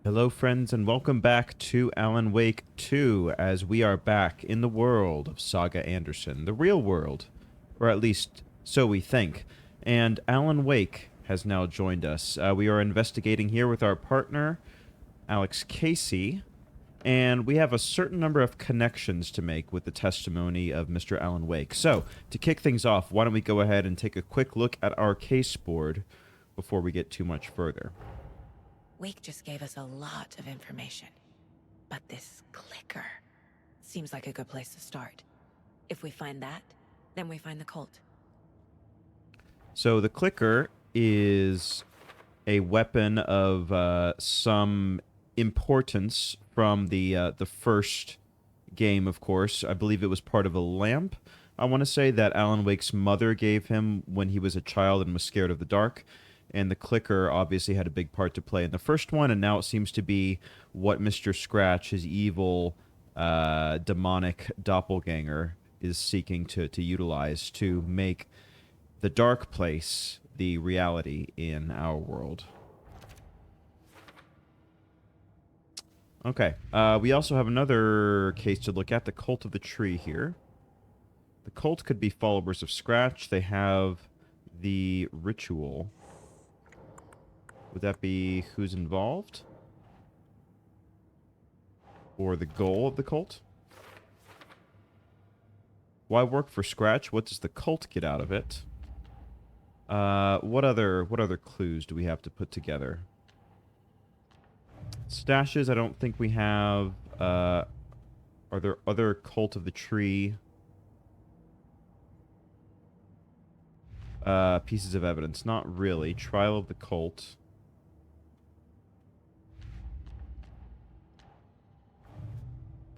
Hello, friends, and welcome back to Alan Wake 2 as we are back in the world of Saga Anderson, the real world, or at least so we think. And Alan Wake has now joined us. We are investigating here with our partner, Alex Casey, and we have a certain number of connections to make with the testimony of Mr. Alan Wake. So, to kick things off, why don't we go ahead and take a quick look at our case board before we get too much further. Wake just gave us a lot of information. But this clicker seems like a good place to start. If we find that, then we find the cult. So the clicker is a weapon of some importance from the first game, of course. I believe it was part of a lamp. I want to say that Alan Wake's mother gave him when he was a child and was scared of the dark. And the clicker obviously had a big part to play in the first one, and now it seems to be what Mr. Scratch, his evil, demonic doppelganger, is seeking to utilize to make the dark place the reality in our world. Okay, we also have another case to look at, the Cult of the Tree here. The cult could be followers of Scratch. They have the ritual. Would that be who's involved? Or the goal of the cult? Why work for Scratch? What does the cult get out of it? What other clues do we have to put together? Stashes, I don't think we have. Are there other Cult of the Tree pieces of evidence? Not really. Trial of the cult.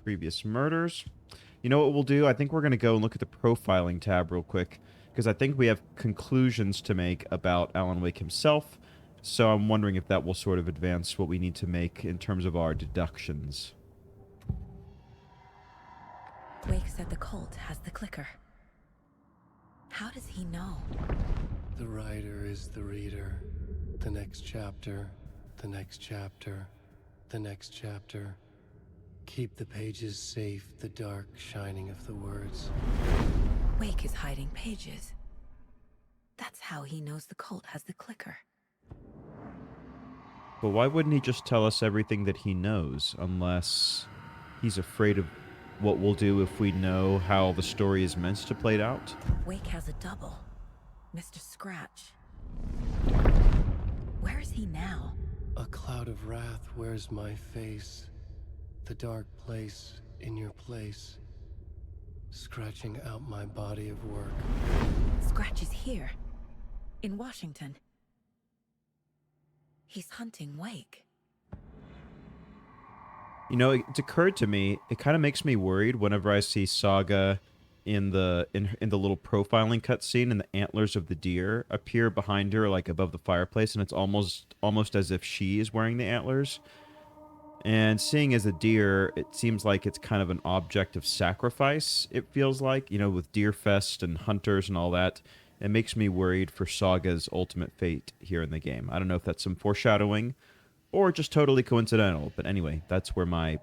Previous murders. You know what we'll do? I think we're going to go and look at the profiling tab real quick, because I think we have conclusions to make about Alan Wake himself, so I'm wondering if that will sort of advance what we need to make in terms of our deductions. Wake said the cult has the clicker. How does he know? The writer is the reader. The next chapter, the next chapter, the next chapter. Keep the pages safe, the dark shining of the words. Wake is hiding pages. That's how he knows the cult has the clicker. But why wouldn't he just tell us everything that he knows, unless he's afraid of what we'll do if we know how the story is meant to play out? Wake has a double. Mr. Scratch. Where is he now? A cloud of wrath wears my face. The dark place in your place. Scratching out my body of work. Scratch is here. In Washington. He's hunting Wake. You know, it's occurred to me, it kind of makes me worried whenever I see Saga in the little profiling cutscene, and the antlers of the deer appear behind her, like above the fireplace, and it's almost as if she is wearing the antlers. And seeing as a deer, it seems like it's kind of an object of sacrifice, it feels like, you know, with Deer Fest and hunters and all that. It makes me worried for Saga's ultimate fate here in the game. I don't know if that's some foreshadowing or just totally coincidental, but anyway, that's where my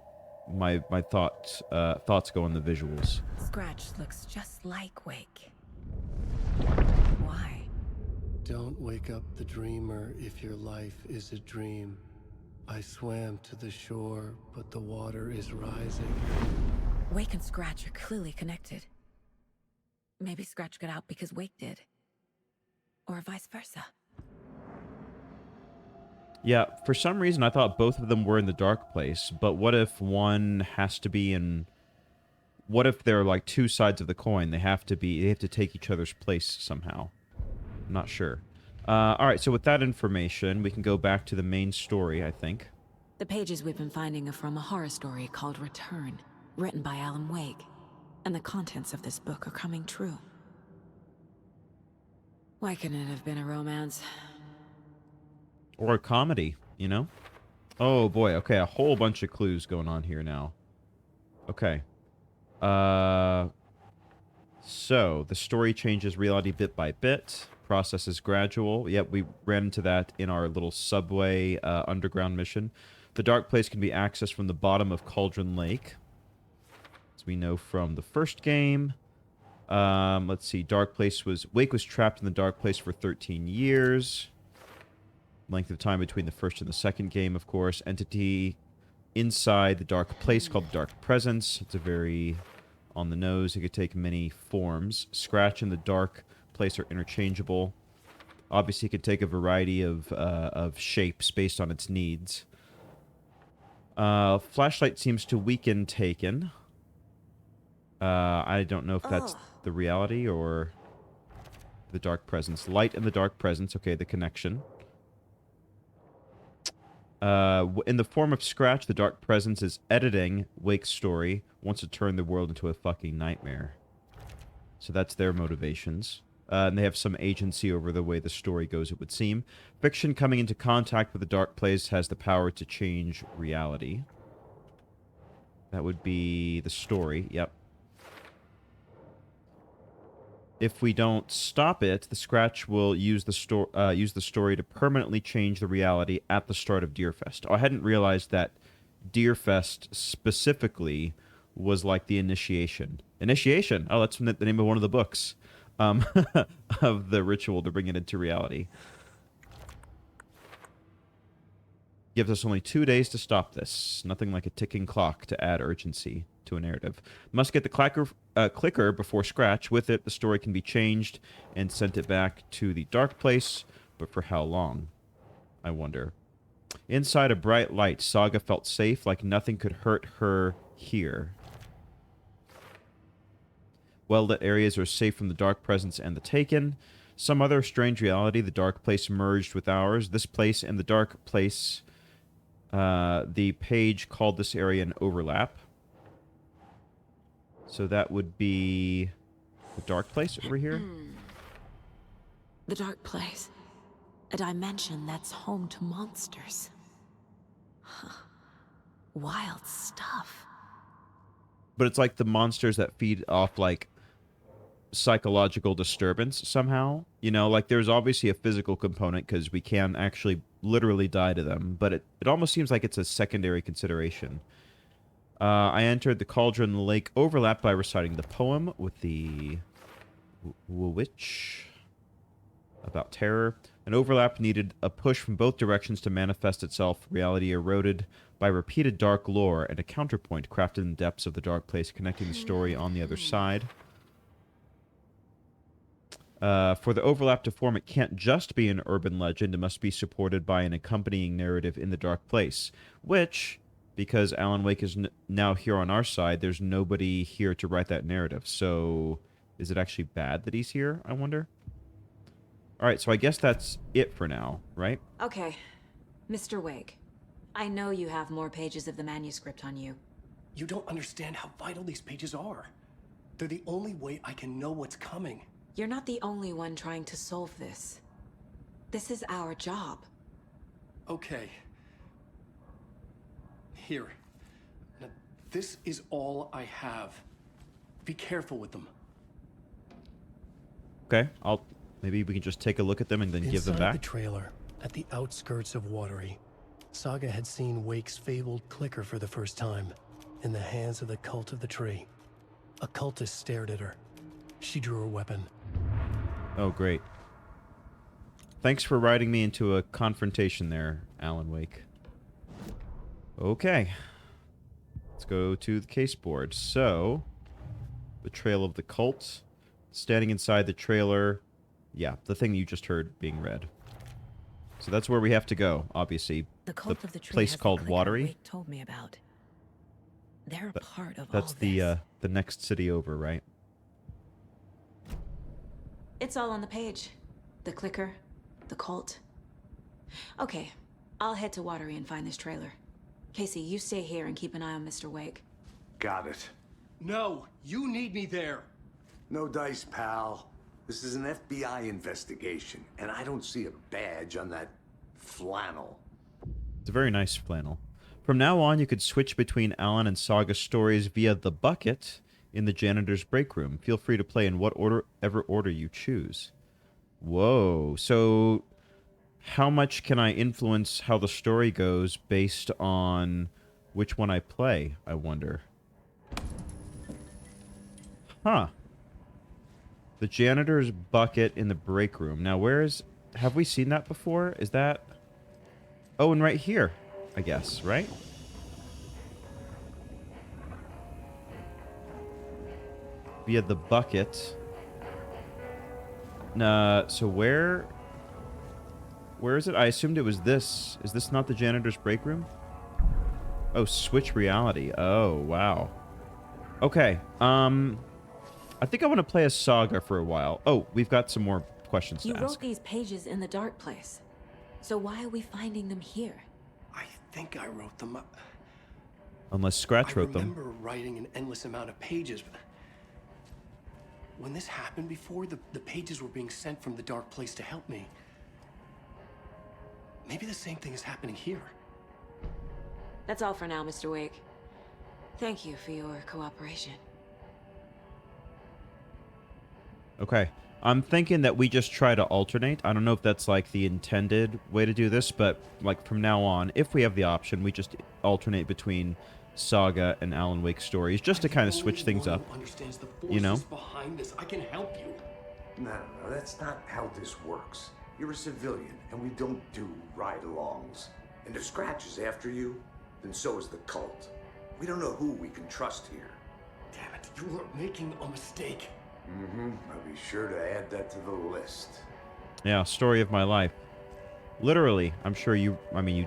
thoughts go on the visuals. Scratch looks just like Wake. Why? Don't wake up the dreamer if your life is a dream. I swam to the shore, but the water is rising. Wake and Scratch are clearly connected. Maybe Scratch got out because Wake did. Or vice versa. Yeah, for some reason I thought both of them were in the dark place, but what if one has to be in... What if they're like two sides of the coin? They have to take each other's place somehow. I'm not sure. Alright, so with that information, we can go back to the main story, I think. The pages we've been finding are from a horror story called Return, written by Alan Wake. And the contents of this book are coming true. Why couldn't it have been a romance? Or a comedy, you know? Oh boy, okay, a whole bunch of clues going on here now. Okay. So, the story changes reality bit by bit. Process is gradual. Yep, we ran into that in our little subway underground mission. The dark place can be accessed from the bottom of Cauldron Lake, as we know from the first game. Let's see. Wake was trapped in the dark place for 13 years. Length of time between the first and the second game, of course. Entity inside the dark place called the Dark Presence. It's a very on the nose. It could take many forms. Scratch and the dark place are interchangeable. Obviously, it could take a variety of shapes based on its needs. Flashlight seems to weaken Taken. I don't know if that's the reality or the Dark Presence. Light and the Dark Presence. Okay, the connection. In the form of Scratch, the Dark Presence is editing Wake's story, wants to turn the world into a fucking nightmare. So that's their motivations. And they have some agency over the way the story goes, it would seem. Fiction coming into contact with the dark place has the power to change reality. That would be the story, yep. If we don't stop it, the Scratch will use the story to permanently change the reality at the start of Deerfest. Oh, I hadn't realized that Deerfest specifically was like the initiation. Initiation? Oh, that's the name of one of the books of the ritual to bring it into reality. Gives us only 2 days to stop this. Nothing like a ticking clock to add urgency to a narrative. Must get the clicker before Scratch. With it, the story can be changed and sent it back to the dark place, but for how long? I wonder. Inside a bright light, Saga felt safe, like nothing could hurt her here. Well-lit areas are safe from the dark presence and the Taken. Some other strange reality, the dark place merged with ours. This place and the dark place, the page called this area an overlap. So that would be the dark place over here? The dark place. A dimension that's home to monsters. Huh. Wild stuff. But it's like the monsters that feed off, like, psychological disturbance somehow. You know, like, there's obviously a physical component because we can actually literally die to them. But it almost seems like it's a secondary consideration. I entered the Cauldron Lake overlap by reciting the poem with the witch about terror. An overlap needed a push from both directions to manifest itself. Reality eroded by repeated dark lore and a counterpoint crafted in the depths of the dark place, connecting the story on the other side. For the overlap to form, it can't just be an urban legend. It must be supported by an accompanying narrative in the dark place, which, because Alan Wake is now here on our side, there's nobody here to write that narrative. So is it actually bad that he's here, I wonder? All right, so I guess that's it for now, right? Okay. Mr. Wake, I know you have more pages of the manuscript on you. You don't understand how vital these pages are. They're the only way I can know what's coming. You're not the only one trying to solve this. This is our job. Okay. Here. Now, this is all I have. Be careful with them. Okay, maybe we can just take a look at them and then give them back. Inside the trailer, at the outskirts of Watery, Saga had seen Wake's fabled clicker for the first time, in the hands of the Cult of the Tree. A cultist stared at her. She drew her weapon. Oh, great. Thanks for riding me into a confrontation there, Alan Wake. Okay. Let's go to the case board. So, the trail of the cult. Standing inside the trailer. Yeah, the thing you just heard being read. So that's where we have to go, obviously. The Cult of the Tree place has called the clicker Watery. Wake told me about. They're a part of all That's this. the next city over, right? It's all on the page. The clicker, the cult. Okay, I'll head to Watery and find this trailer. Casey, you stay here and keep an eye on Mr. Wake. Got it. No, you need me there. No dice, pal. This is an FBI investigation, and I don't see a badge on that flannel. It's a very nice flannel. From now on, you could switch between Alan and Saga stories via the bucket in the janitor's break room. Feel free to play in whatever order you choose. Whoa. So how much can I influence how the story goes based on which one I play, I wonder. Huh. The janitor's bucket in the break room. Now, where is... Have we seen that before? Is that... Oh, and right here, I guess, right? Via the bucket. So where is it? I assumed it was this. Is this not the janitor's break room? Oh, switch reality. Oh, wow. Okay. I think I want to play as Saga for a while. Oh, we've got some more questions to You ask. wrote these pages in the dark place. So why are we finding them here? I think I wrote them up. Unless Scratch wrote them. I remember writing an endless amount of pages. But when this happened before, the pages were being sent from the dark place to help me. Maybe the same thing is happening here. That's all for now, Mr. Wake. Thank you for your cooperation. Okay. I'm thinking that we just try to alternate. I don't know if that's like the intended way to do this, but like from now on, if we have the option, we just alternate between Saga and Alan Wake stories just to kind of switch things up. You know? Behind this, I can help you. No, that's not how this works. You're a civilian, and we don't do ride-alongs. And if Scratch is after you, then so is the cult. We don't know who we can trust here. Damn it, you are making a mistake. I'll be sure to add that to the list. Yeah, story of my life. Literally, I'm sure you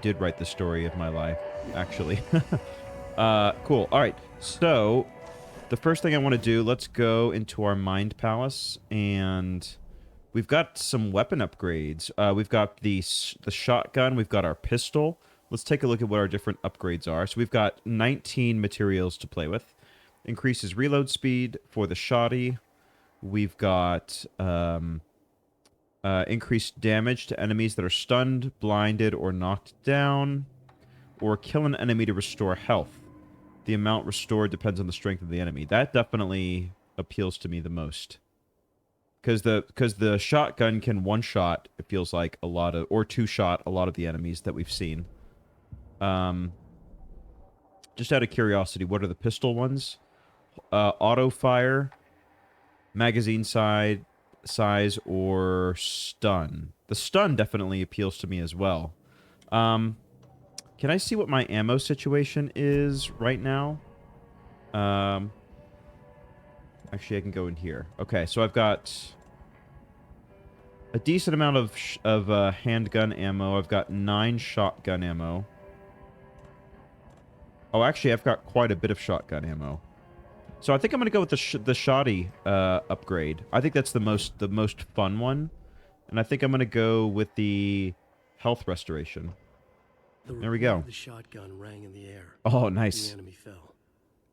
did write the story of my life, actually. Cool. All right. So, the first thing I want to do, let's go into our Mind Palace, and we've got some weapon upgrades. We've got the shotgun, we've got our pistol. Let's take a look at what our different upgrades are. So we've got 19 materials to play with. Increases reload speed for the shotty. We've got increased damage to enemies that are stunned, blinded, or knocked down. Or kill an enemy to restore health. The amount restored depends on the strength of the enemy. That definitely appeals to me the most. Because the shotgun can one-shot, it feels like, a lot of... Or two-shot a lot of the enemies that we've seen. Just out of curiosity, what are the pistol ones? Auto-fire, magazine size, or stun. The stun definitely appeals to me as well. Can I see what my ammo situation is right now? Actually, I can go in here. Okay, so I've got a decent amount of handgun ammo. I've got 9 shotgun ammo. Oh, actually, I've got quite a bit of shotgun ammo. So I think I'm gonna go with the shoddy upgrade. I think that's the most fun one, and I think I'm gonna go with the health restoration. There we go. The shotgun rang in the air. Oh, nice. The enemy fell.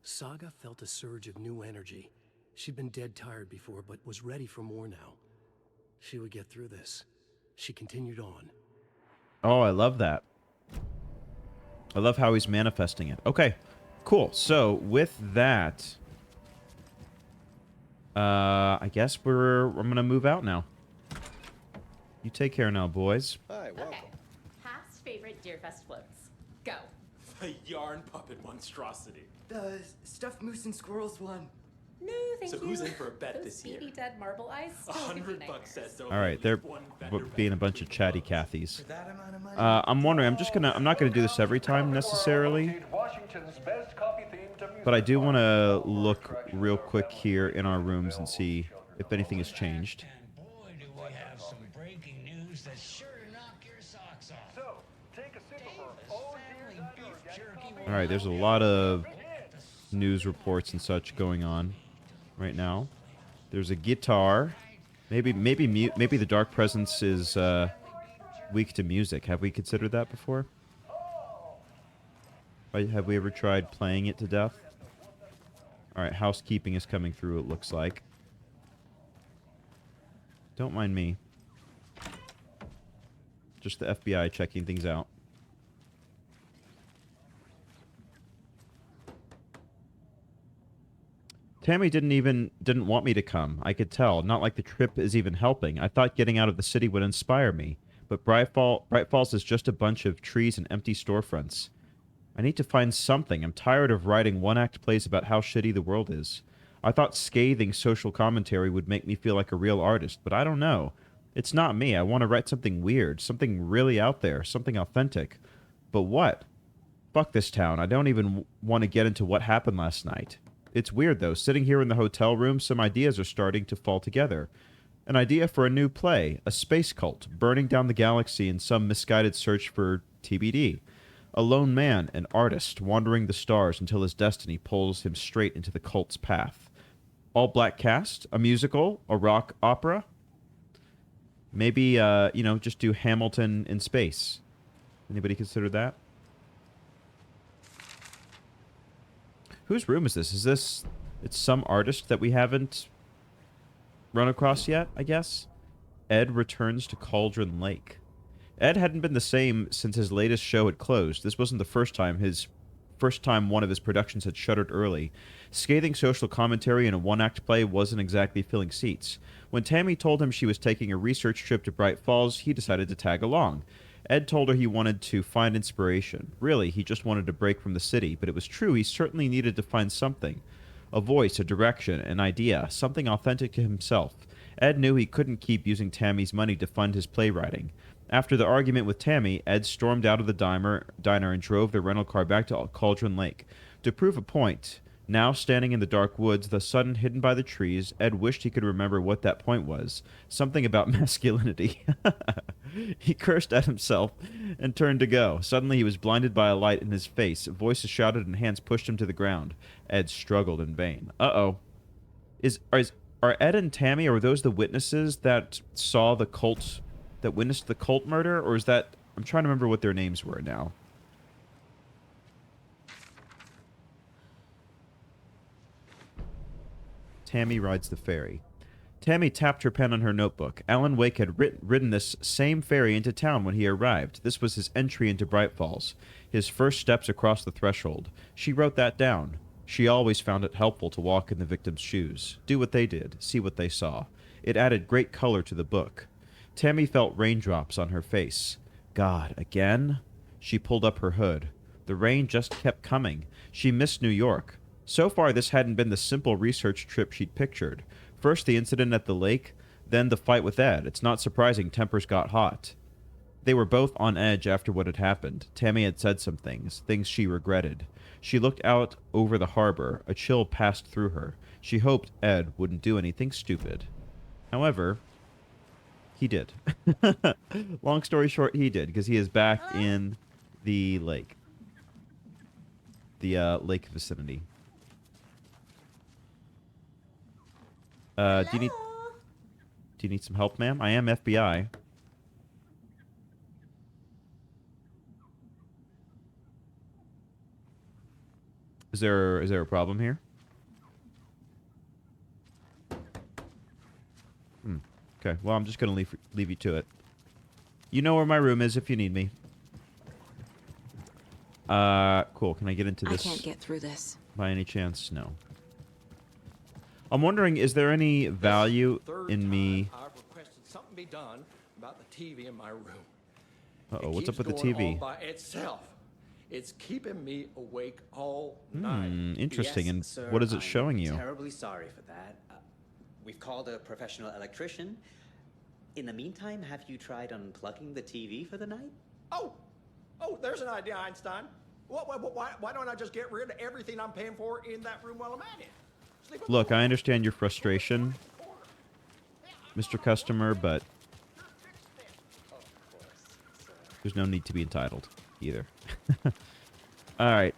Saga felt a surge of new energy. She'd been dead tired before, but was ready for more now. She would get through this. She continued on. Oh, I love that. I love how he's manifesting it. Okay, cool. So with that, I guess I'm gonna move out now. You take care now, boys. Hi, welcome. Okay. Past favorite Deerfest floats. Go. The yarn puppet monstrosity. The stuffed moose and squirrels one. No, thank So you. who's in for a bet Those this year? baby dead marble eyes. still give me $100 nightmares. says so. All right, they're One vendor being a bet bunch of between chatty clothes. Cathys. That amount of money. I'm wondering. I'm not gonna do this every time necessarily, but I do want to look real quick here in our rooms and see if anything has changed. And boy, do we have some breaking news that's sure to knock your socks off. So, take a sip of our family beef jerky. All right, there's a lot of news reports and such going on right now. There's a guitar. Maybe the Dark Presence is weak to music. Have we considered that before? Have we ever tried playing it to death? All right, housekeeping is coming through, it looks like. Don't mind me. Just the FBI checking things out. Tammy didn't want me to come. I could tell. Not like the trip is even helping. I thought getting out of the city would inspire me. but Bright Falls is just a bunch of trees and empty storefronts. I need to find something. I'm tired of writing one-act plays about how shitty the world is. I thought scathing social commentary would make me feel like a real artist, but I don't know. It's not me. I want to write something weird, something really out there, something authentic. But what? Fuck this town. I don't even want to get into what happened last night. It's weird, though. Sitting here in the hotel room, some ideas are starting to fall together. An idea for a new play, a space cult, burning down the galaxy in some misguided search for TBD. A lone man, an artist, wandering the stars until his destiny pulls him straight into the cult's path. All black cast, a musical, a rock opera. Maybe, just do Hamilton in space. Anybody consider that? Whose room is this? It's some artist that we haven't run across yet, I guess? Ed returns to Cauldron Lake. Ed hadn't been the same since his latest show had closed. This wasn't the first time one of his productions had shuttered early. Scathing social commentary in a one-act play wasn't exactly filling seats. When Tammy told him she was taking a research trip to Bright Falls, he decided to tag along. Ed told her he wanted to find inspiration. Really, he just wanted a break from the city, but it was true he certainly needed to find something. A voice, a direction, an idea, something authentic to himself. Ed knew he couldn't keep using Tammy's money to fund his playwriting. After the argument with Tammy, Ed stormed out of the diner and drove the rental car back to Cauldron Lake. To prove a point, now standing in the dark woods, the sun hidden by the trees, Ed wished he could remember what that point was. Something about masculinity. He cursed at himself and turned to go. Suddenly he was blinded by a light in his face. Voices shouted and hands pushed him to the ground. Ed struggled in vain. Uh-oh. Are Ed and Tammy, are those the witnesses that saw the cult... that witnessed the cult murder, or is that... I'm trying to remember what their names were now. Tammy rides the ferry. Tammy tapped her pen on her notebook. Alan Wake had ridden this same ferry into town when he arrived. This was his entry into Bright Falls, his first steps across the threshold. She wrote that down. She always found it helpful to walk in the victim's shoes, do what they did, see what they saw. It added great color to the book. Tammy felt raindrops on her face. God, again? She pulled up her hood. The rain just kept coming. She missed New York. So far, this hadn't been the simple research trip she'd pictured. First the incident at the lake, then the fight with Ed. It's not surprising tempers got hot. They were both on edge after what had happened. Tammy had said some things she regretted. She looked out over the harbor. A chill passed through her. She hoped Ed wouldn't do anything stupid. However... he did. Long story short, he did, because he is back in the lake. The lake vicinity. Do you need some help, ma'am? I am FBI. Is there a problem here? Okay, well, I'm just going to leave you to it. You know where my room is if you need me. Cool. Can I get into this? I can't get through this. By any chance? No. I'm wondering, is there any value in me... I've requested something be done about the TV in my room. Uh-oh, what's up with the It keeps going TV? all by itself. It's keeping me awake all night. Interesting. Yes, And sir, what is it I'm showing you? Terribly sorry for that. We've called a professional electrician. In the meantime, have you tried unplugging the TV for the night? Oh, there's an idea, Einstein. Why don't I just get rid of everything I'm paying for in that room while I'm at it? Look, I understand your frustration, Mr. Customer, but there's no need to be entitled either. Alright,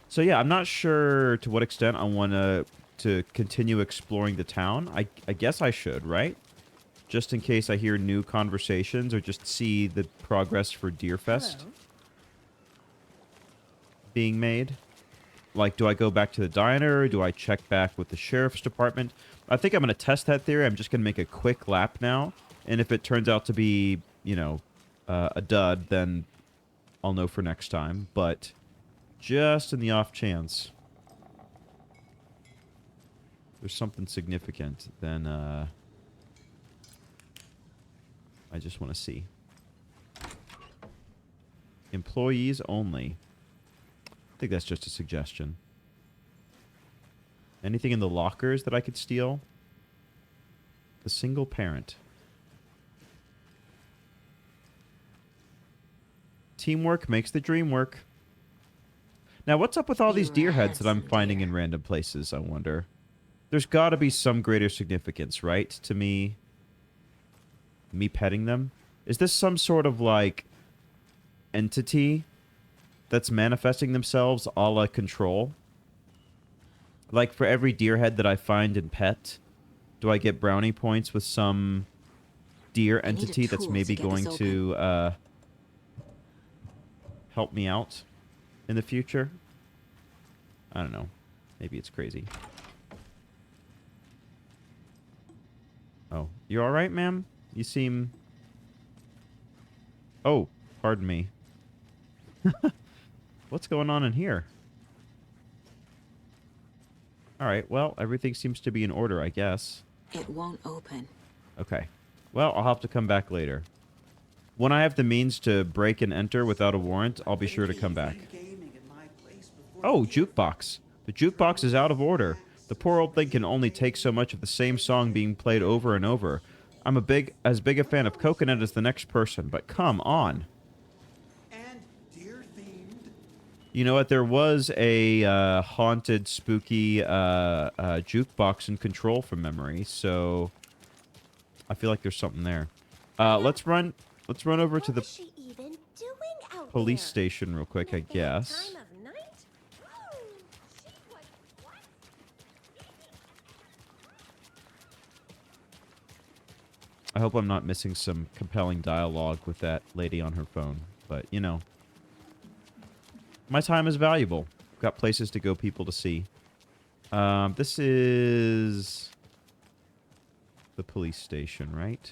so yeah, I'm not sure to what extent I want to continue exploring the town. I guess I should, right? Just in case I hear new conversations or just see the progress for Deerfest being made. Like, do I go back to the diner? Do I check back with the sheriff's department? I think I'm going to test that theory. I'm just going to make a quick lap now. And if it turns out to be, you know, a dud, then I'll know for next time. But just in the off chance there's something significant, then I just want to see. Employees only. I think that's just a suggestion. Anything in the lockers that I could steal? The single parent. Teamwork makes the dream work. Now, what's up with all these deer heads that I'm finding in random places, I wonder? There's got to be some greater significance, right? To me petting them? Is this some sort of, like, entity that's manifesting themselves a la Control? Like, for every deer head that I find and pet, do I get brownie points with some deer entity that's maybe going to help me out in the future? I don't know. Maybe it's crazy. Oh, you all right, ma'am? You seem... Oh, pardon me. What's going on in here? All right, well, everything seems to be in order, I guess. It won't open. Okay. Well, I'll have to come back later. When I have the means to break and enter without a warrant, I'll be sure to come back. Oh, jukebox. The jukebox is out of order. The poor old thing can only take so much of the same song being played over and over. I'm as big a fan of Coconut as the next person, but come on. And deer-themed. You know what? There was a haunted, spooky jukebox in Control from memory, so I feel like there's something there. Let's run over to the police station real quick, I guess. I hope I'm not missing some compelling dialogue with that lady on her phone. But, you know. My time is valuable. Got places to go, people to see. This is... the police station, right?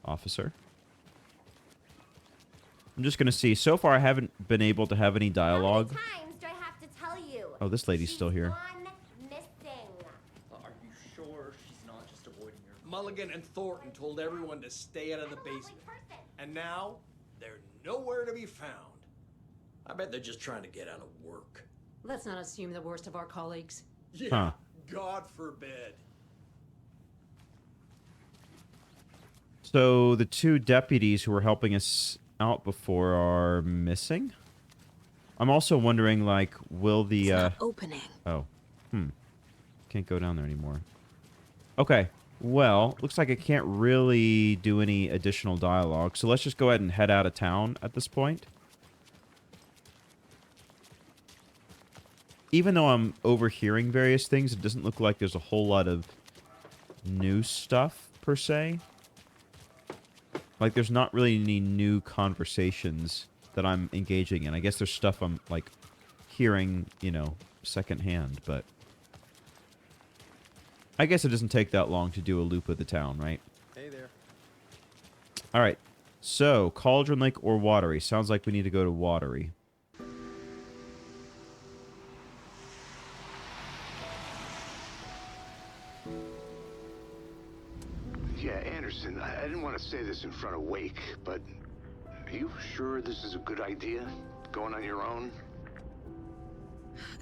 Officer. I'm just going to see. So far, I haven't been able to have any dialogue. How many times do I have to tell you? Oh, this lady's still here. Are you sure she's not just avoiding your... Mulligan and Thornton told everyone to stay out of the basement. And now, they're nowhere to be found. I bet they're just trying to get out of work. Let's not assume the worst of our colleagues. Yeah, Huh. God forbid. So the two deputies who were helping us out before are missing? I'm also wondering, like, will the... It's not opening. Oh. Can't go down there anymore. Okay. Well, looks like I can't really do any additional dialogue, so let's just go ahead and head out of town at this point. Even though I'm overhearing various things, it doesn't look like there's a whole lot of new stuff, per se. Like, there's not really any new conversations that I'm engaging in. I guess there's stuff I'm, like, hearing, you know, secondhand, but... I guess it doesn't take that long to do a loop of the town, right? Hey there. Alright. So, Cauldron Lake or Watery? Sounds like we need to go to Watery. Yeah, Anderson, I didn't want to say this in front of Wake, but are you sure this is a good idea? Going on your own?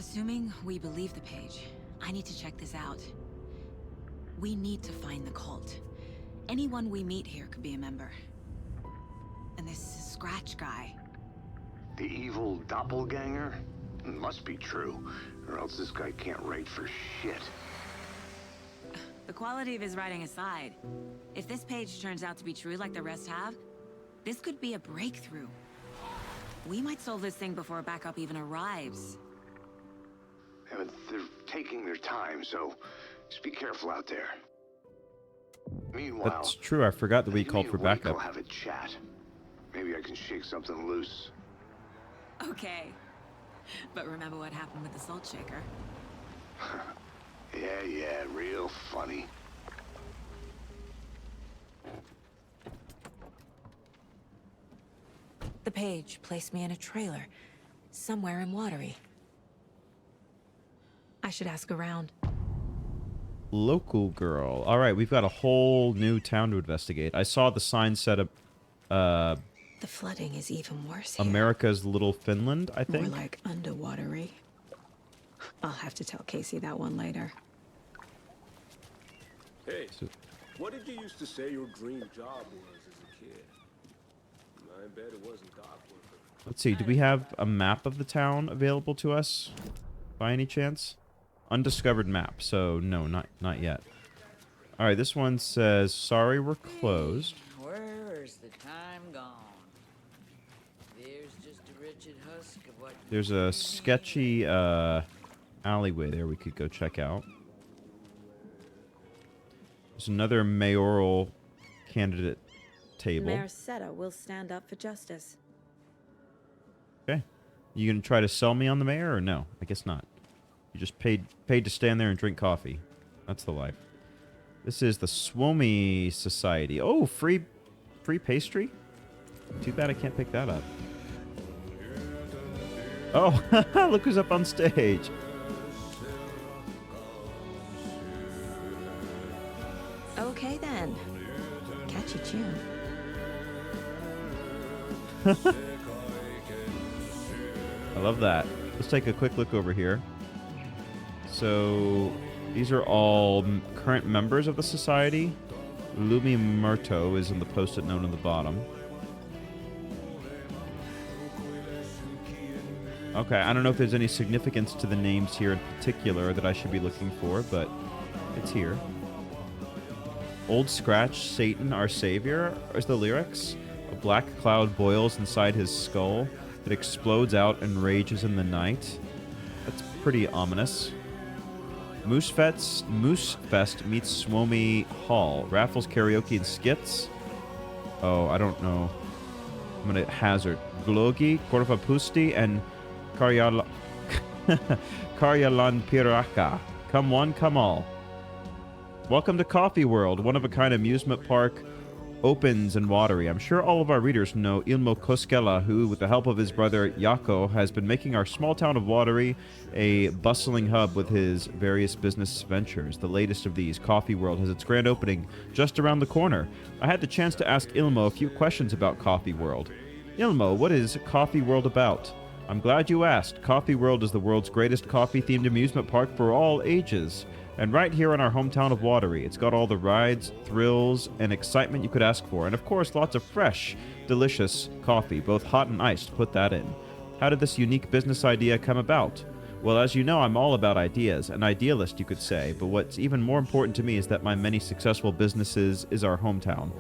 Assuming we believe the page, I need to check this out. We need to find the cult. Anyone we meet here could be a member. And this Scratch guy. The evil doppelganger? Must be true, or else this guy can't write for shit. The quality of his writing aside, if this page turns out to be true like the rest have, this could be a breakthrough. We might solve this thing before backup even arrives. Yeah, but they're taking their time, so just be careful out there. Meanwhile, That's true, I forgot that we called for backup. We'll have a chat. Maybe I can shake something loose. Okay. But remember what happened with the salt shaker? Yeah, real funny. The page placed me in a trailer, somewhere in Watery. I should ask around. Local girl. Alright, we've got a whole new town to investigate. I saw the sign set up The flooding is even worse here. America's Little Finland, I think. More like underwatery. I'll have to tell Casey that one later. Hey, what did you used to say your dream job was as a kid? I bet it wasn't dock worker. Let's see, do we have a map of the town available to us by any chance? Undiscovered map, so no, not yet. Alright, this one says, sorry, we're closed. Where's the time gone? There's just a wretched husk of what... There's a sketchy alleyway there we could go check out. There's another mayoral candidate table. Mayor Seta will stand up for justice. Okay. You gonna try to sell me on the mayor or no? I guess not. You just paid to stand there and drink coffee. That's the life. This is the Swomy Society. Oh, free pastry? Too bad I can't pick that up. Oh, look who's up on stage. Okay then. Catchy tune. I love that. Let's take a quick look over here. So, these are all current members of the society. Lumi Murto is in the post-it note on the bottom. Okay, I don't know if there's any significance to the names here in particular that I should be looking for, but it's here. Old Scratch, Satan, our savior, is the lyrics. A black cloud boils inside his skull that explodes out and rages in the night. That's pretty ominous. Moose Fest meets Swomy Hall. Raffles, karaoke, and skits. Oh, I don't know. I'm gonna hazard. Glogi, Korvapusti, and Karyalan Piraka. Come one, come all. Welcome to Coffee World, one-of-a-kind amusement park opens and watery. I'm sure all of our readers know Ilmo Koskela, who, with the help of his brother Yako, has been making our small town of Watery a bustling hub with his various business ventures. The latest of these, Coffee World, has its grand opening just around the corner. I had the chance to ask Ilmo a few questions about Coffee World. Ilmo, what is Coffee World about? I'm glad you asked. Coffee World is the world's greatest coffee-themed amusement park for all ages. And right here in our hometown of Watery, it's got all the rides, thrills, and excitement you could ask for. And of course, lots of fresh, delicious coffee, both hot and iced. Put that in. How did this unique business idea come about? Well, as you know, I'm all about ideas. An idealist, you could say. But what's even more important to me is that my many successful businesses is our hometown.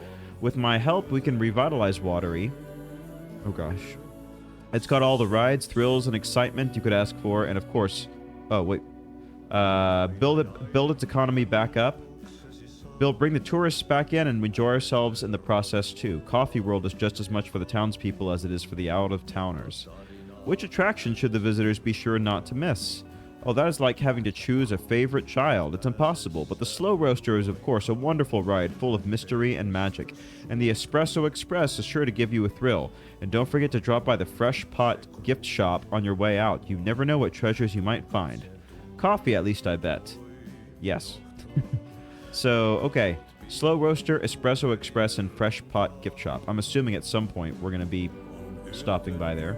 With my help, we can revitalize Watery. Oh, gosh. It's got all the rides, thrills, and excitement you could ask for. And of course... Oh, wait. Build its economy back up. Bring the tourists back in and enjoy ourselves in the process too. Coffee World is just as much for the townspeople as it is for the out-of-towners. Which attraction should the visitors be sure not to miss? Oh, that is like having to choose a favorite child. It's impossible, but the Slow Roaster is of course a wonderful ride full of mystery and magic. And the Espresso Express is sure to give you a thrill. And don't forget to drop by the Fresh Pot gift shop on your way out. You never know what treasures you might find. Coffee, at least, I bet. Yes. So, okay. Slow Roaster, Espresso Express, and Fresh Pot Gift Shop. I'm assuming at some point we're going to be stopping by there.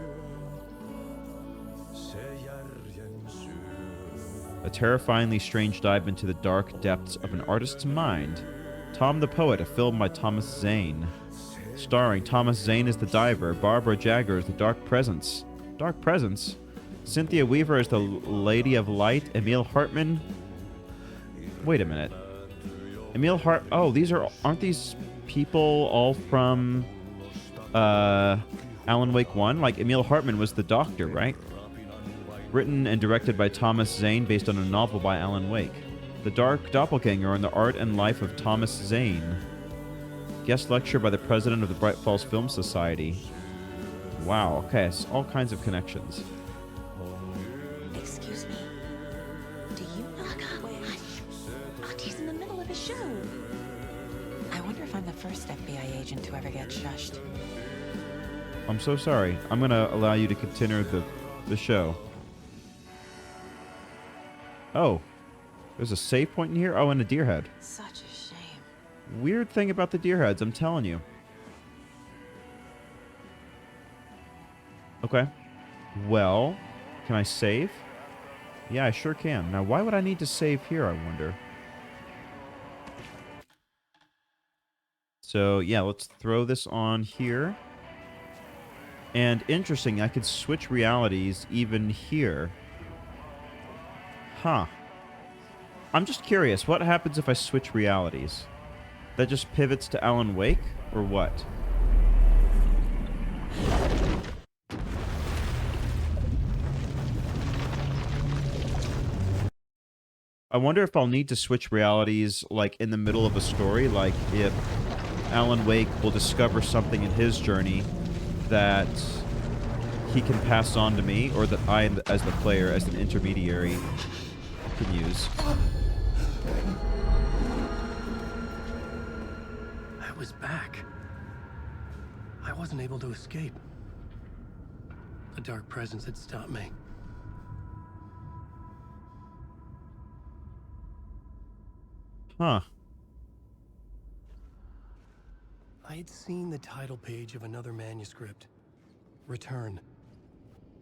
A terrifyingly strange dive into the dark depths of an artist's mind. Tom the Poet, a film by Thomas Zane. Starring Thomas Zane as the diver, Barbara Jagger as the Dark Presence. Dark Presence? Cynthia Weaver is the Lady of Light. Emil Hartman. Wait a minute. Oh, aren't these people all from Alan Wake 1? Like, Emil Hartman was the Doctor, right? Written and directed by Thomas Zane, based on a novel by Alan Wake. The Dark Doppelganger on the Art and Life of Thomas Zane. Guest lecture by the president of the Bright Falls Film Society. Wow, okay, so all kinds of connections. Excuse me. Do you know? Hush. He's in the middle of a show. I wonder if I'm the first FBI agent to ever get shushed. I'm so sorry. I'm gonna allow you to continue the show. Oh. There's a save point in here? Oh, and a deer head. Such a shame. Weird thing about the deer heads, I'm telling you. Okay. Well, can I save? Yeah, I sure can. Now, why would I need to save here, I wonder? So, yeah, let's throw this on here. And interesting, I could switch realities even here. Huh. I'm just curious, what happens if I switch realities? That just pivots to Alan Wake, or what? I wonder if I'll need to switch realities, like, in the middle of a story, like, if Alan Wake will discover something in his journey that he can pass on to me, or that I, as the player, as an intermediary, can use. I was back. I wasn't able to escape. A dark presence had stopped me. Huh. I had seen the title page of another manuscript. Return.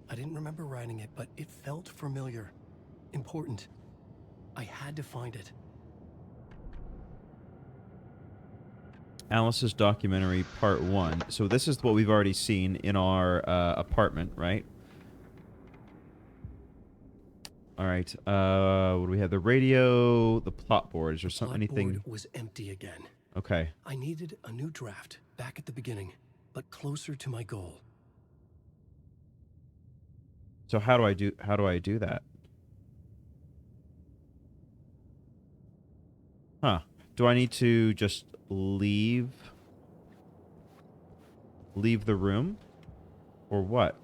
I didn't remember writing it, but it felt familiar. Important. I had to find it. Alice's documentary, part 1. So this is what we've already seen in our apartment, right? All right. What do we have? The radio, the plot board. Is there some anything? Board was empty again. Okay. I needed a new draft back at the beginning, but closer to my goal. So how do I do that? Huh. Do I need to just leave the room? Or what?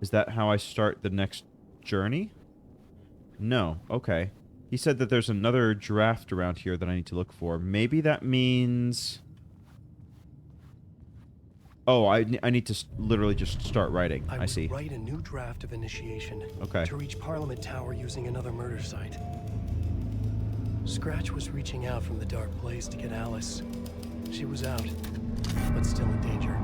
Is that how I start the next journey? No. Okay. He said that there's another draft around here that I need to look for. Maybe that means... Oh, I need to literally just start writing. I see. Write a new draft of initiation. Okay. To reach Parliament Tower using another murder site. Scratch was reaching out from the dark place to get Alice. She was out, but still in danger.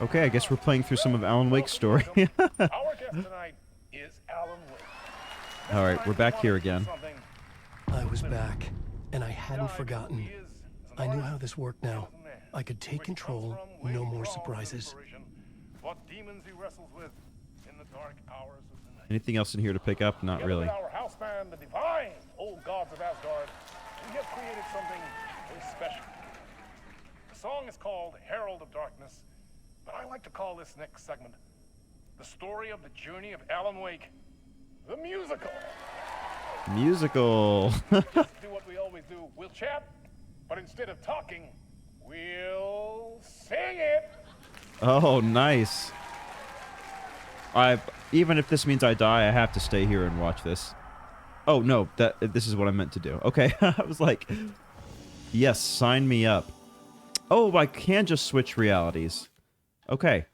Okay, I guess we're playing through some of Alan Wake's story. Our guest tonight is Alan Wake. All right, we're back here again. I was back, and I hadn't forgotten. I knew how this worked now. I could take control, no more surprises. What demons he wrestles with in the dark hours of the night. Anything else in here to pick up? Not really. Our house band, the divine old gods of Asgard, we have created something very special. The song is called Herald of Darkness, but I like to call this next segment the story of the journey of Alan Wake, the musical. Musical. Just do what we always do. We'll chat, but instead of talking, we'll sing it. Oh, nice. Even if this means I die, I have to stay here and watch this. Oh, no, this is what I meant to do. Okay, I was like, yes, sign me up. Oh, I can just switch realities. Okay.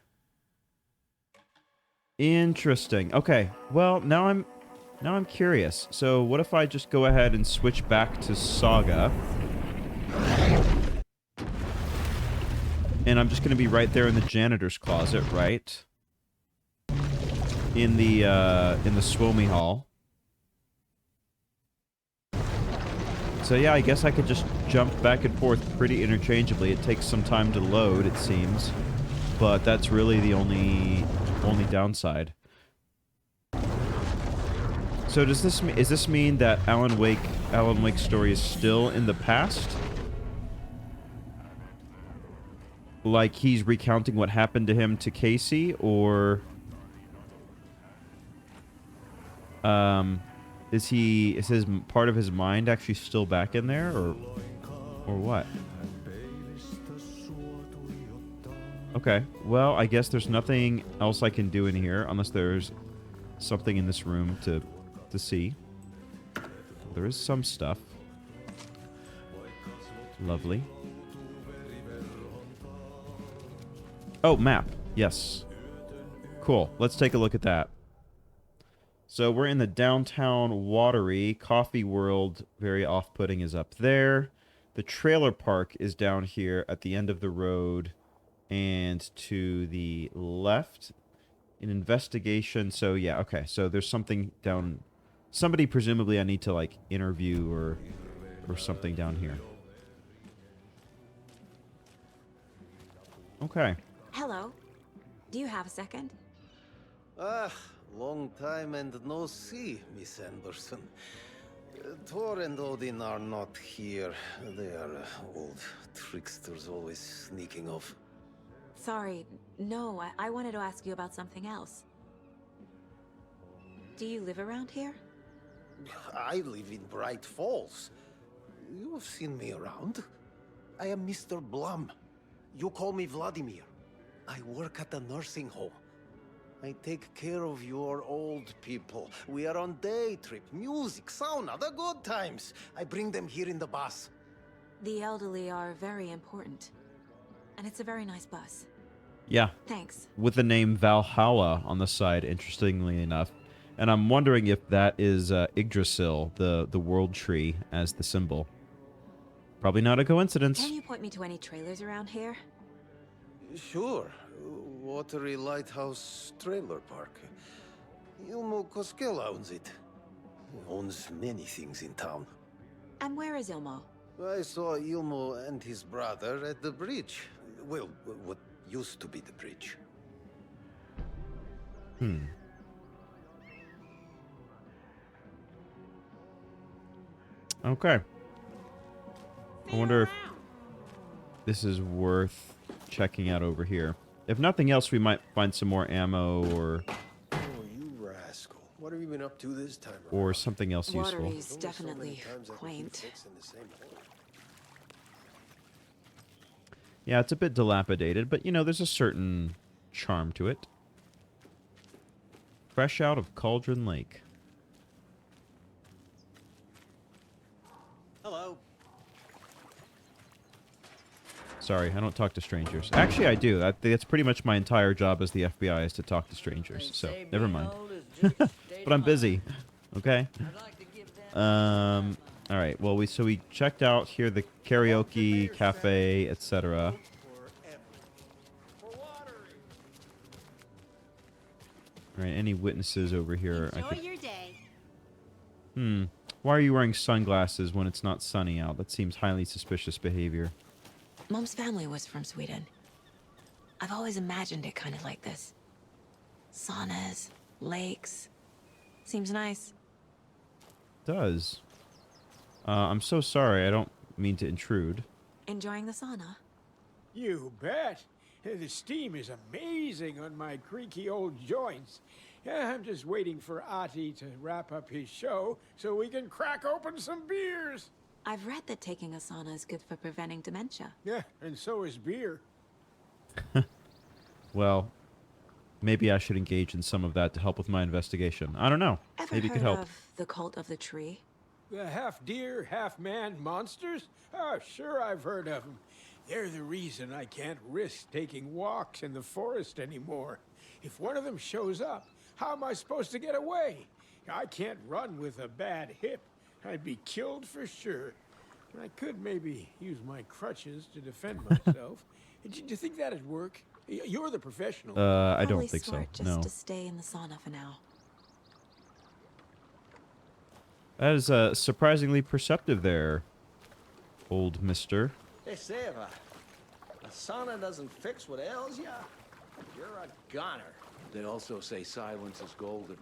Interesting. Okay, well, now I'm curious. So what if I just go ahead and switch back to Saga? And I'm just going to be right there in the janitor's closet, right? In the Swomey Hall. So yeah, I guess I could just jump back and forth pretty interchangeably. It takes some time to load, it seems. But that's really the only downside. So does this mean that Alan Wake's story is still in the past? Like he's recounting what happened to him to Casey, or is his part of his mind actually still back in there, or what? Okay, well, I guess there's nothing else I can do in here unless there's something in this room to see. There is some stuff. Lovely. Oh, map. Yes. Cool. Let's take a look at that. So we're in the downtown watery. Coffee World, very off-putting, is up there. The trailer park is down here at the end of the road and to the left. An investigation. So, yeah, okay. So there's something down... Somebody presumably I need to, like, interview or something down here. Okay. Hello. Do you have a second? Ah, long time and no see, Miss Anderson. Thor and Odin are not here. They are old tricksters always sneaking off. Sorry. No, I wanted to ask you about something else. Do you live around here? I live in Bright Falls. You have seen me around. I am Mr. Blum. You call me Vladimir. I work at a nursing home. I take care of your old people. We are on day trip, music, sauna, the good times. I bring them here in the bus. The elderly are very important. And it's a very nice bus. Yeah. Thanks. With the name Valhalla on the side, interestingly enough. And I'm wondering if that is Yggdrasil, the world tree, as the symbol. Probably not a coincidence. Can you point me to any trailers around here? Sure. Watery Lighthouse Trailer Park. Ilmo Koskela owns it. He owns many things in town. And where is Ilmo? I saw Ilmo and his brother at the bridge. Well, what used to be the bridge. Okay. I wonder if this is worth checking out over here. If nothing else, we might find some more ammo or... Oh, you rascal. What have you been up to this time around? Or something else useful. Watery's definitely quaint. Yeah, it's a bit dilapidated, but, you know, there's a certain charm to it. Fresh out of Cauldron Lake. Hello. Sorry, I don't talk to strangers. Actually, I do. That's pretty much my entire job as the FBI is to talk to strangers. So, never mind. But I'm busy. Okay? All right. Well, we checked out here the karaoke cafe, etc. All right. Any witnesses over here? Enjoy your day. Why are you wearing sunglasses when it's not sunny out? That seems highly suspicious behavior. Mom's family was from Sweden. I've always imagined it kind of like this. Saunas, lakes. Seems nice. Does. I'm so sorry. I don't mean to intrude. Enjoying the sauna? You bet. The steam is amazing on my creaky old joints. I'm just waiting for Ati to wrap up his show so we can crack open some beers. I've read that taking a sauna is good for preventing dementia. Yeah, and so is beer. Well, maybe I should engage in some of that to help with my investigation. I don't know. Ever Maybe it could heard help. of the cult of the tree? The half deer, half man monsters? Oh, sure I've heard of them. They're the reason I can't risk taking walks in the forest anymore. If one of them shows up, how am I supposed to get away? I can't run with a bad hip. I'd be killed for sure. I could maybe use my crutches to defend myself. Do you think that'd work? You're the professional. I don't Probably think so. smart just No. to stay in the sauna for now. That is surprisingly perceptive there, old mister. Hey, Seva, a sauna doesn't fix what ails ya. You're a goner. They also say silence is golden.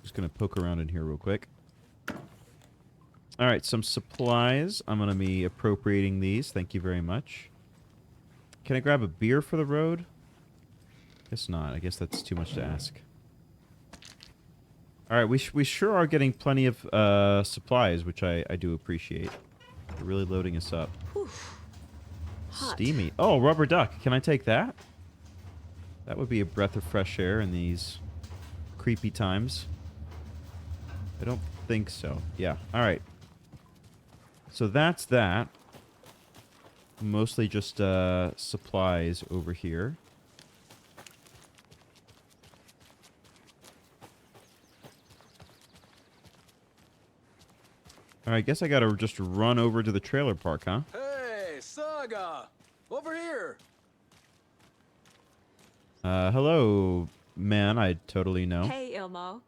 Just gonna poke around in here real quick. All right, some supplies. I'm gonna be appropriating these. Thank you very much. Can I grab a beer for the road? Guess not. I guess that's too much to ask. All right, we sure are getting plenty of supplies, which I do appreciate. They're really loading us up. Hot. Steamy. Oh, rubber duck. Can I take that? That would be a breath of fresh air in these creepy times. I don't think so. Yeah. All right. So that's that. Mostly just supplies over here. Alright, I guess I gotta just run over to the trailer park, huh? Hey, Saga! Over here! Hello, man, I totally know. Hey, Ilmo.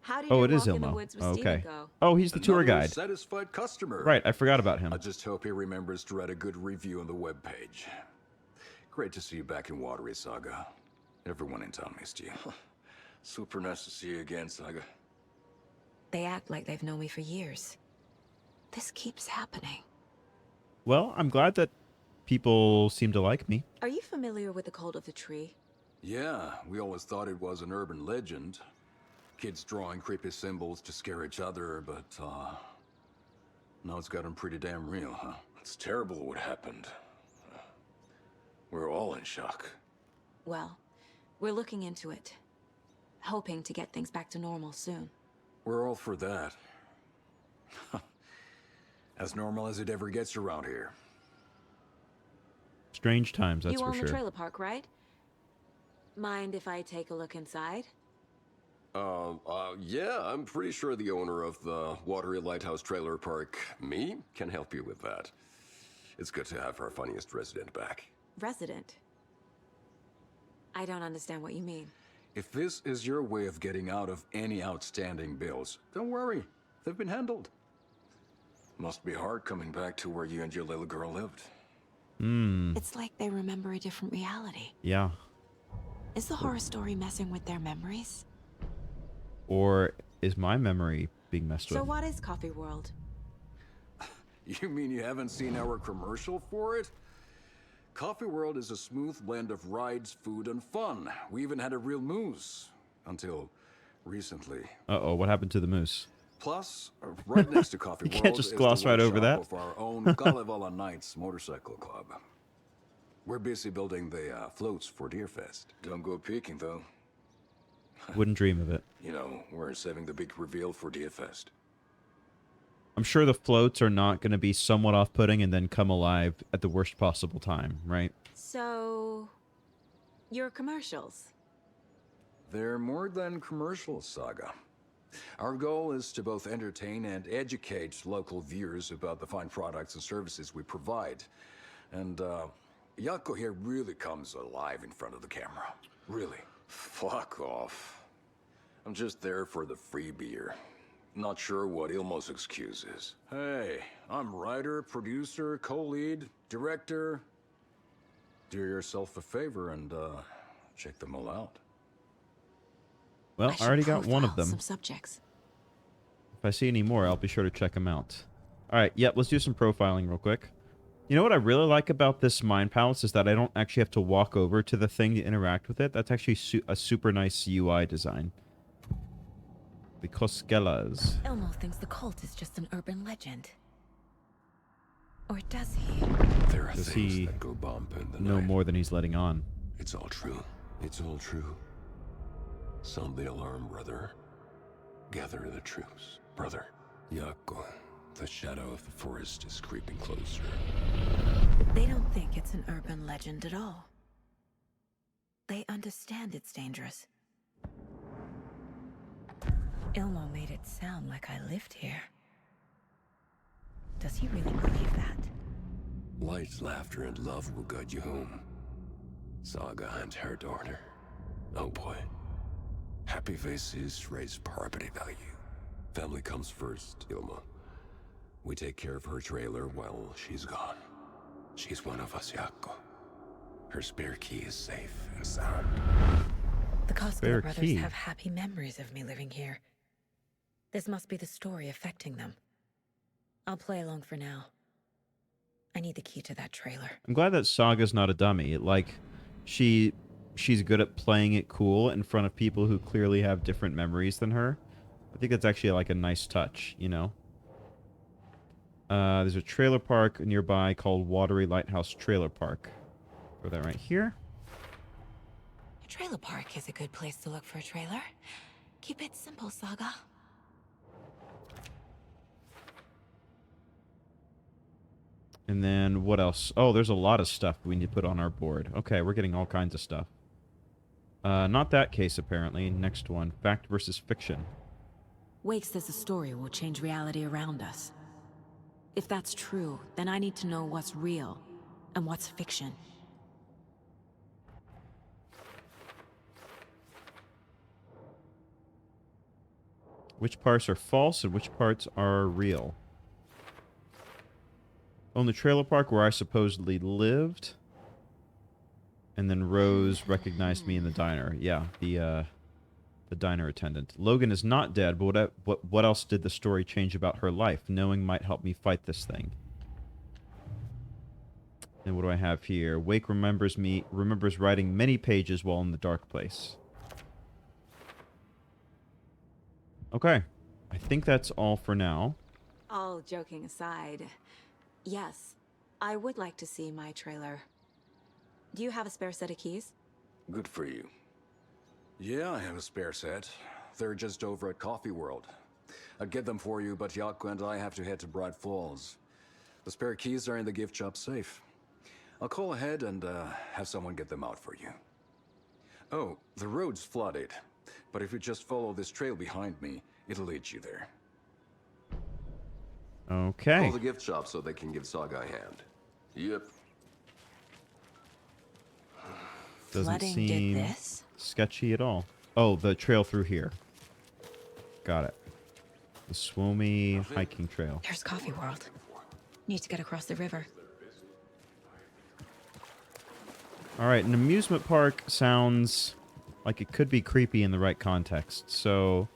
How did Oh, your it is walk in the Ilmo. woods with Oh, Steven okay. go? Oh, he's the tour Another guide. satisfied customer. Right, I forgot about him. I just hope he remembers to write a good review on the webpage. Great to see you back in Watery, Saga. Everyone in town missed you. Super nice to see you again, Saga. They act like they've known me for years. This keeps happening. Well, I'm glad that people seem to like me. Are you familiar with the cult of the tree? Yeah, we always thought it was an urban legend. Kids drawing creepy symbols to scare each other, but, now it's gotten pretty damn real, huh? It's terrible what happened. We're all in shock. Well, we're looking into it. Hoping to get things back to normal soon. We're all for that. As normal as it ever gets around here. Strange times, that's you for own sure. the trailer park, right? Mind if I take a look inside? Yeah, I'm pretty sure the owner of the Watery Lighthouse Trailer Park, me, can help you with that. It's good to have our funniest resident back. Resident? I don't understand what you mean. If this is your way of getting out of any outstanding bills, don't worry. They've been handled. Must be hard coming back to where you and your little girl lived. It's like they remember a different reality. Yeah. Is the horror story messing with their memories? Or is my memory being messed So with? what is Coffee World? You mean you haven't seen our commercial for it? Coffee World is a smooth blend of rides, food, and fun. We even had a real moose. Until recently. Uh-oh, what happened to the moose? Plus, right next to Coffee You World can't just gloss is the right over workshop that. of our own Kalevala Knights Motorcycle Club. We're busy building the floats for Deerfest. Don't go peeking, though. Wouldn't dream of it. You know, we're saving the big reveal for Deerfest. I'm sure the floats are not going to be somewhat off-putting and then come alive at the worst possible time, right? So... your commercials? They're more than commercials, Saga. Our goal is to both entertain and educate local viewers about the fine products and services we provide. And, Yako here really comes alive in front of the camera. Really. Fuck off. I'm just there for the free beer. Not sure what Ilmo's excuse is. Hey, I'm writer, producer, co-lead, director. Do yourself a favor and, check them all out. Well, I already got one of them. Some subjects. If I see any more, I'll be sure to check them out. Alright, yep, let's do some profiling real quick. You know what I really like about this Mind Palace is that I don't actually have to walk over to the thing to interact with it. That's actually a super nice UI design. The Koskelas. Elmo thinks the cult is just an urban legend. Or does he? There are Does things he that go bump in the know night. more than he's letting on? It's all true. It's all true. Sound the alarm, brother. Gather the troops, brother. Yako, the shadow of the forest is creeping closer. They don't think it's an urban legend at all. They understand it's dangerous. Ilmo made it sound like I lived here. Does he really believe that? Light, laughter, and love will guide you home. Saga and her daughter. Oh boy. Happy faces raise property value. Family comes first, Ilma. We take care of her trailer while she's gone. She's one of us, Yako. Her spare key is safe and sound. The Spare Koskela brothers key. have happy memories of me living here. This must be the story affecting them. I'll play along for now. I need the key to that trailer. I'm glad that Saga's not a dummy. Like, she's good at playing it cool in front of people who clearly have different memories than her. I think that's actually like a nice touch, you know? There's a trailer park nearby called Watery Lighthouse Trailer Park. Throw that right here. A trailer park is a good place to look for a trailer. Keep it simple, Saga. And then what else? Oh, there's a lot of stuff we need to put on our board. Okay, we're getting all kinds of stuff. Not that case, apparently. Next one. Fact versus fiction. Wake says a story will change reality around us. If that's true, then I need to know what's real and what's fiction. Which parts are false and which parts are real? Own the trailer park where I supposedly lived. And then Rose recognized me in the diner. Yeah, the diner attendant. Logan is not dead, but what else did the story change about her life? Knowing might help me fight this thing. And what do I have here? Wake remembers writing many pages while in the dark place. Okay. I think that's all for now. All joking aside, yes, I would like to see my trailer. Do you have a spare set of keys? Good for you. Yeah, I have a spare set. They're just over at Coffee World. I'd get them for you, but Yaku and I have to head to Bright Falls. The spare keys are in the gift shop safe. I'll call ahead and have someone get them out for you. Oh, the road's flooded, but if you just follow this trail behind me, it'll lead you there. Okay. Call the gift shop so they can give Saga a hand. Yep. Doesn't Flooding seem did this? sketchy at all. Oh, the trail through here. Got it. The Swomey hiking trail. There's Coffee World. Need to get across the river. Alright, an amusement park sounds like it could be creepy in the right context, so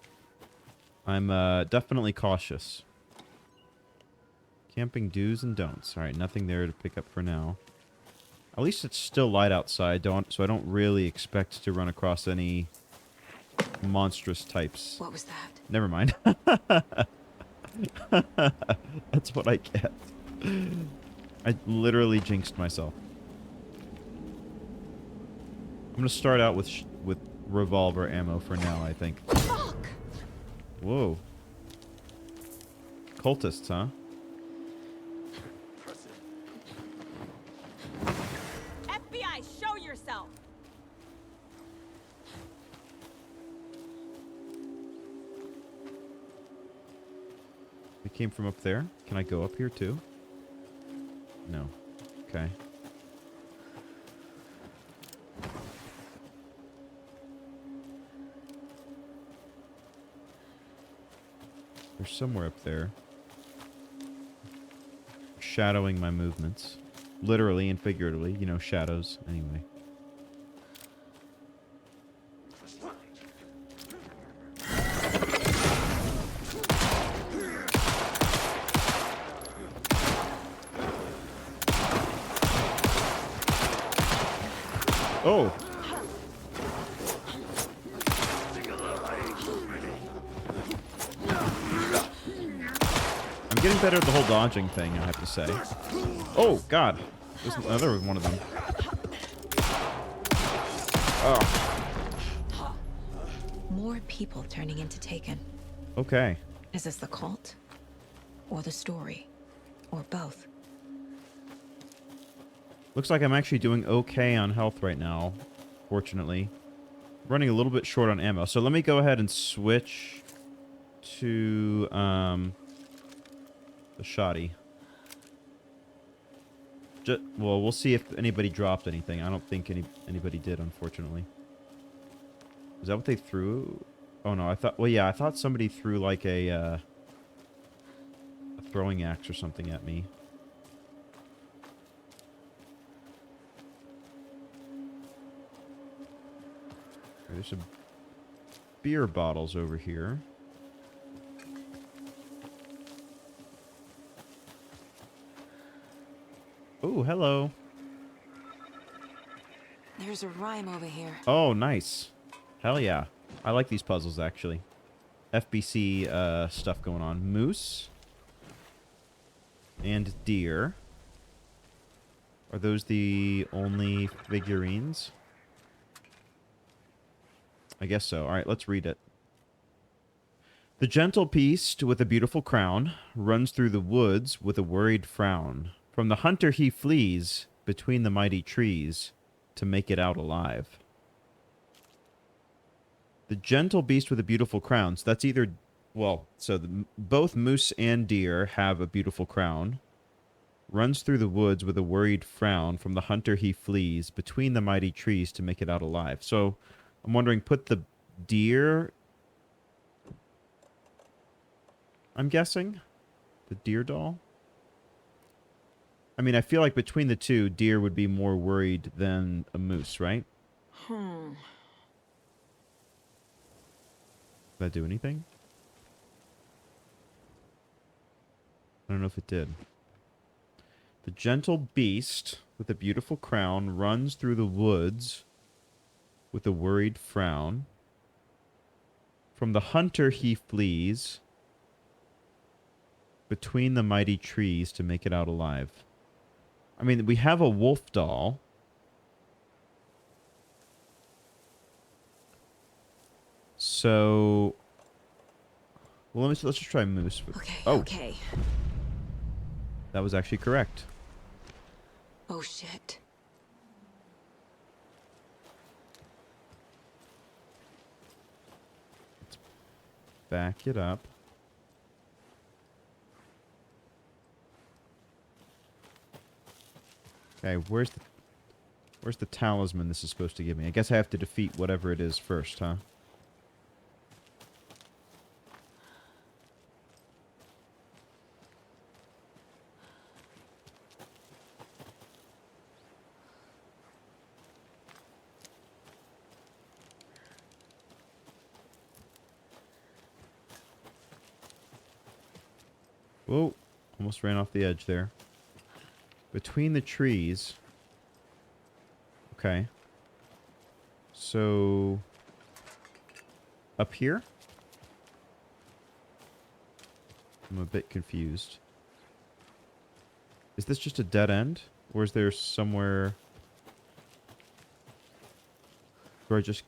I'm definitely cautious. Camping do's and don'ts. Alright, nothing there to pick up for now. At least it's still light outside, so I don't really expect to run across any monstrous types. What was that? Never mind. That's what I get. I literally jinxed myself. I'm gonna start out with revolver ammo for now, I think. Fuck! Whoa. Cultists, huh? FBI, show yourself! It came from up there. Can I go up here too? No. Okay. There's somewhere up there. Shadowing my movements. Literally and figuratively. You know, shadows. Anyway. Oh! I'm getting better at the whole dodging thing, I have to say. Oh, God. There's another one of them. Oh. More people turning into Taken. Okay. Is this the cult? Or the story? Or both? Looks like I'm actually doing okay on health right now, fortunately. Running a little bit short on ammo. So let me go ahead and switch to the shoddy. Well, we'll see if anybody dropped anything. I don't think anybody did, unfortunately. Is that what they threw? Oh no, I thought... Well, yeah, I thought somebody threw like a throwing axe or something at me. There's some beer bottles over here. Oh, hello. There's a rhyme over here. Oh, nice. Hell yeah. I like these puzzles, actually. FBC stuff going on. Moose. And deer. Are those the only figurines? I guess so. Alright, let's read it. The gentle beast with a beautiful crown runs through the woods with a worried frown. From the hunter he flees between the mighty trees to make it out alive. The gentle beast with a beautiful crown. So that's either... Well, so both moose and deer have a beautiful crown. Runs through the woods with a worried frown. From the hunter he flees between the mighty trees to make it out alive. So I'm wondering, put the deer... I'm guessing? The deer doll? I mean, I feel like between the two, deer would be more worried than a moose, right? Did that do anything? I don't know if it did. The gentle beast with a beautiful crown runs through the woods with a worried frown. From the hunter he flees between the mighty trees to make it out alive. I mean, we have a wolf doll. So, well, let's just try moose. Okay, oh, okay. That was actually correct. Oh, shit. Let's back it up. Okay, where's the talisman this is supposed to give me? I guess I have to defeat whatever it is first, huh? Whoa, almost ran off the edge there. Between the trees. Okay. So... up here? I'm a bit confused. Is this just a dead end? Or is there somewhere... where I just...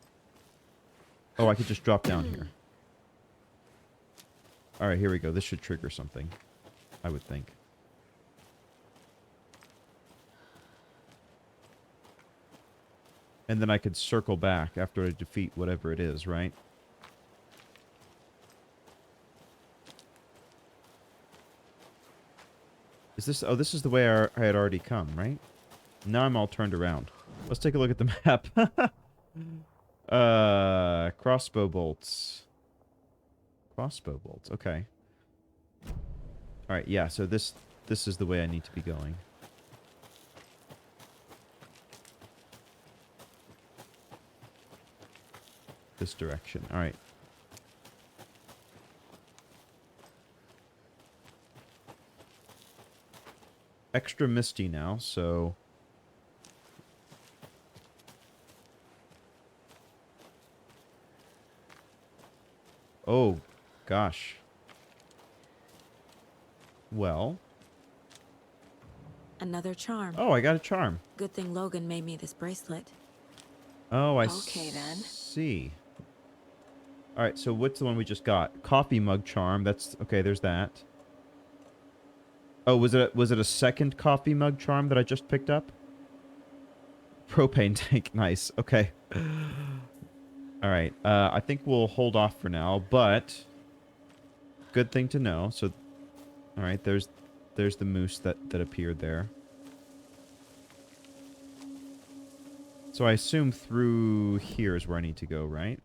Oh, I could just drop down here. Alright, here we go. This should trigger something. I would think. And then I could circle back after I defeat whatever it is, right? Is this... oh, this is the way I had already come, right? Now I'm all turned around. Let's take a look at the map. Crossbow bolts. Crossbow bolts, okay. Alright, yeah, so this is the way I need to be going. This direction. Alright. Extra misty now, so... oh, gosh. Well... Another charm. oh, I got a charm. Good thing Logan made me this bracelet. Oh, I Okay, then. see. Alright, so what's the one we just got? Coffee mug charm. That's... okay, there's that. Oh, was it a second coffee mug charm that I just picked up? Propane tank. Nice. Okay. Alright, I think we'll hold off for now, but... good thing to know. So, alright, there's the moose that appeared there. So I assume through here is where I need to go, right?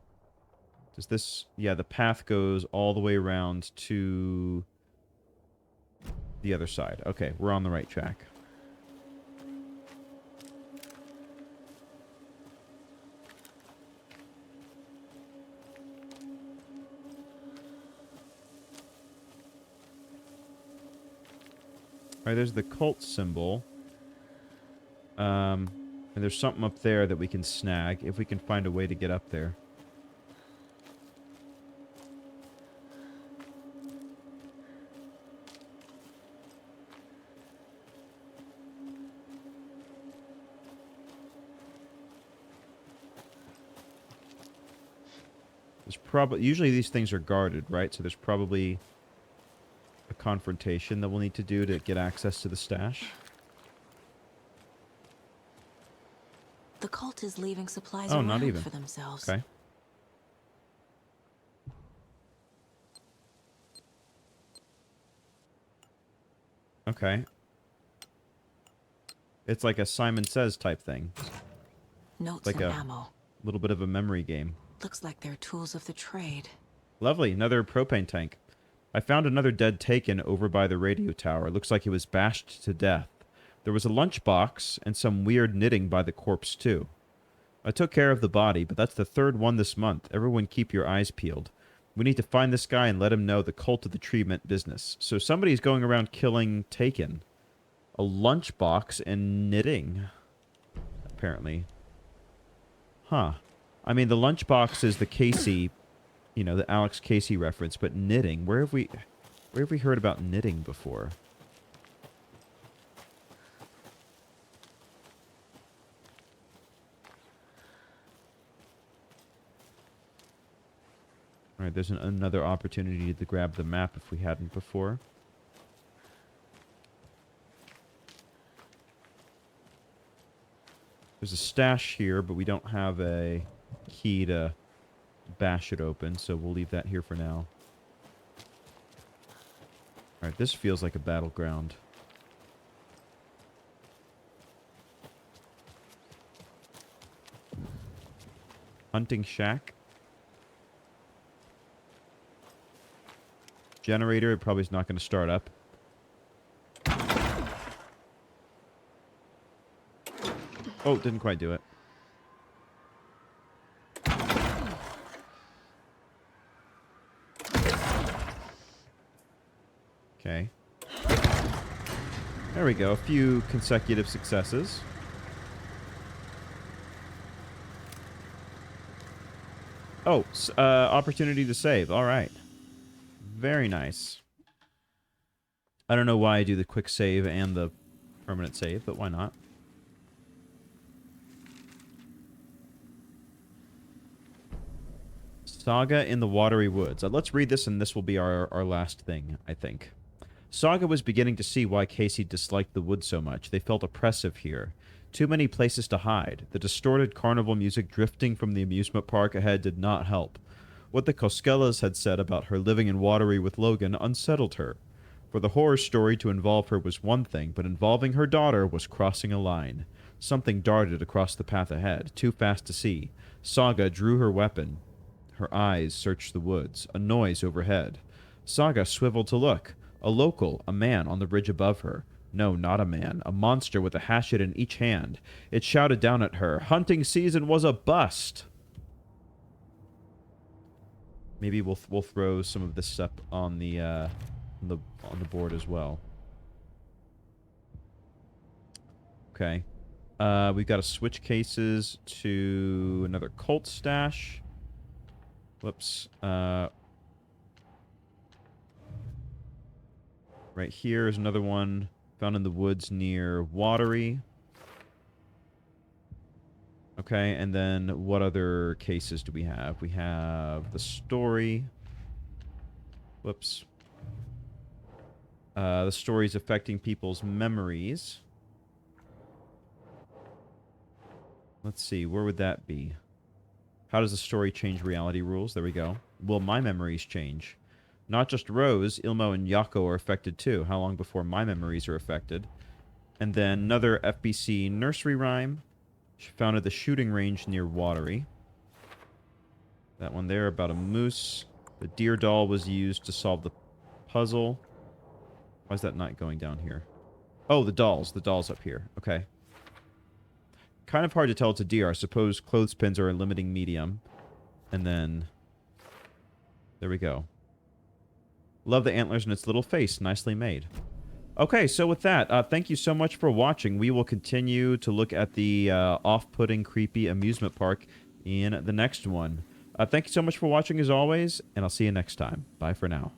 Does this... yeah, the path goes all the way around to the other side. Okay, we're on the right track. Alright, there's the cult symbol. And there's something up there that we can snag, if we can find a way to get up there. There's probably... usually these things are guarded, right? So there's probably a confrontation that we'll need to do to get access to the stash. The cult is leaving supplies Oh, around not even. for themselves. Okay. Okay. It's like a Simon Says type thing. Notes Like and a ammo. little bit of a memory game. Looks like they're tools of the trade. Lovely. Another propane tank. I found another dead Taken over by the radio tower. Looks like it was bashed to death. There was a lunchbox and some weird knitting by the corpse, too. I took care of the body, but that's the third one this month. Everyone keep your eyes peeled. We need to find this guy and let him know the cult of the tree meant business. So somebody's going around killing Taken. A lunchbox and knitting. Apparently. Huh. I mean, the lunchbox is the Casey, you know, the Alex Casey reference, but knitting, where have we heard about knitting before? All right, there's another opportunity to grab the map if we hadn't before. There's a stash here, but we don't have a key to bash it open, so we'll leave that here for now. Alright, this feels like a battleground. Hunting shack. Generator, it probably is not going to start up. Oh, didn't quite do it. Okay. There we go. A few consecutive successes. Oh, opportunity to save. All right. Very nice. I don't know why I do the quick save and the permanent save, but why not? Saga in the Watery Woods. Let's read this, and this will be our last thing, I think. Saga was beginning to see why Casey disliked the woods so much. They felt oppressive here. Too many places to hide. The distorted carnival music drifting from the amusement park ahead did not help. What the Koskellas had said about her living in Watery with Logan unsettled her. For the horror story to involve her was one thing, but involving her daughter was crossing a line. Something darted across the path ahead, too fast to see. Saga drew her weapon. Her eyes searched the woods. A noise overhead. Saga swiveled to look. A local, a man on the ridge above her. No, not a man. A monster with a hatchet in each hand. It shouted down at her. Hunting season was a bust! Maybe we'll throw some of this up on the board as well. Okay. We've got to switch cases to another cult stash. Whoops. Right here is another one found in the woods near Watery. Okay, and then what other cases do we have? We have the story. Whoops. The story's affecting people's memories. Let's see, where would that be? How does the story change reality rules? There we go. Will my memories change? Not just Rose, Ilmo and Yako are affected too. How long before my memories are affected? And then another FBC nursery rhyme. She found at the shooting range near Watery. That one there about a moose. The deer doll was used to solve the puzzle. Why is that not going down here? Oh, the dolls. The dolls up here. Okay. Kind of hard to tell it's a deer. I suppose clothespins are a limiting medium. And then... there we go. Love the antlers and its little face. Nicely made. Okay, so with that, thank you so much for watching. We will continue to look at the off-putting, creepy amusement park in the next one. Thank you so much for watching as always, and I'll see you next time. Bye for now.